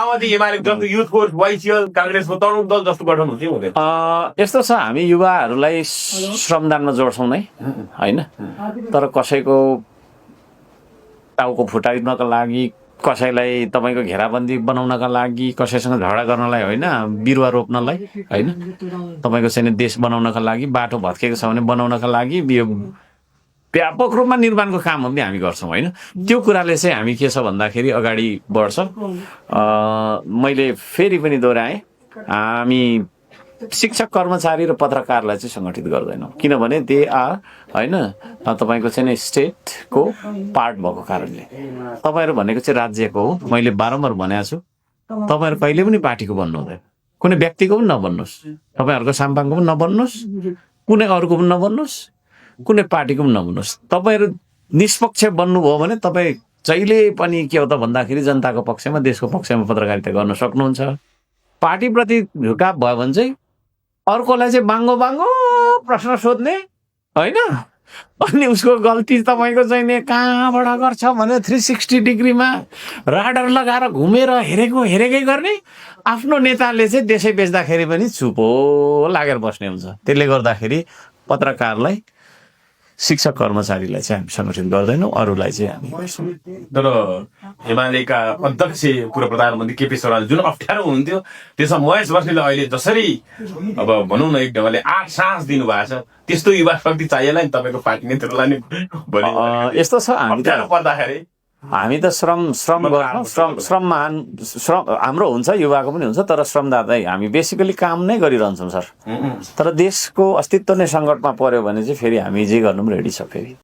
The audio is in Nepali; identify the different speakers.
Speaker 1: माओवादी एमाले जस्तो युथ फोर्स वाइसिएल कांग्रेसको तरुण दल जस्तो गठन हुन्छ हुँदैन?
Speaker 2: यस्तो छ, हामी युवाहरूलाई श्रमदानमा जोड्छौँ नै होइन, तर कसैको टाउको फुटाउनका लागि, कसैलाई तपाईँको घेराबन्दी बनाउनका लागि, कसैसँग झगडा गर्नलाई होइन, बिरुवा रोप्नलाई होइन, तपाईँको चाहिँ देश बनाउनका लागि, बाटो भत्केको छ भने बनाउनका लागि यो व्यापक रूपमा निर्माणको कामहरू पनि हामी गर्छौँ होइन। त्यो कुराले चाहिँ हामी के छ भन्दाखेरि अगाडि बढ्छ। मैले फेरि पनि दोहोऱ्याएँ, हामी शिक्षक, कर्मचारी र पत्रकारलाई चाहिँ सङ्गठित गर्दैनौँ, किनभने दे आर होइन तपाईँको चाहिँ स्टेटको पार्ट भएको कारणले। तपाईँहरू भनेको चाहिँ राज्यको हो, मैले बारम्बार भनेको छु। तपाईँहरू कहिले पनि पार्टीको बन्नु हुँदैन, कुनै व्यक्तिको पनि नबन्नुहोस्, तपाईँहरूको साम्पाङको पनि नबन्नुहोस्, कुनै अरूको पनि नबन्नुहोस्, कुनै पार्टीको पनि नबन्नुहोस्। तपाईँहरू निष्पक्ष बन्नुभयो भने तपाईँ जहिले पनि के हो त भन्दाखेरि जनताको पक्षमा, देशको पक्षमा पत्रकारिता गर्न सक्नुहुन्छ। पार्टीप्रति झुकाव भयो भने चाहिँ अर्कोलाई चाहिँ बाङ्गो बाङ्गो प्रश्न सोध्ने होइन, अनि उसको गल्ती तपाईँको चाहिँ नि कहाँबाट गर्छ भने 360 डिग्रीमा राडर लगाएर घुमेर हेरेकै गर्ने। आफ्नो नेताले चाहिँ देशै बेच्दाखेरि पनि चुपो लागेर बस्ने हुन्छ। त्यसले गर्दाखेरि पत्रकारलाई, शिक्षक, कर्मचारीलाई चाहिँ हामी सङ्गठित गर्दैनौँ, अरूलाई चाहिँ हामी गर्छौँ।
Speaker 1: तर एमालेका अध्यक्ष पूर्व प्रधानमन्त्री केपी शर्मा जुन अप्ठ्यारो हुन्थ्यो, त्यसमा महेश बस्नेतले अहिले जसरी अब भनौँ न एक ढङ्गले 8 सास दिनुभएको छ, त्यस्तो युवा शक्ति चाहिएला नि तपाईँको पार्टी नेतृत्वलाई नि भने।
Speaker 2: यस्तो छ,
Speaker 1: अप्ठ्यारो पर्दाखेरि
Speaker 2: हामी त श्रम गर्छौँ, श्रम हाम्रो हुन्छ, युवाको पनि हुन्छ, तर श्रमदाता हामी बेसिकली काम नै गरिरहन्छौँ सर। तर देशको अस्तित्व नै सङ्कटमा पर्यो भने चाहिँ फेरि हामी जे गर्नु पनि रेडी छ फेरि।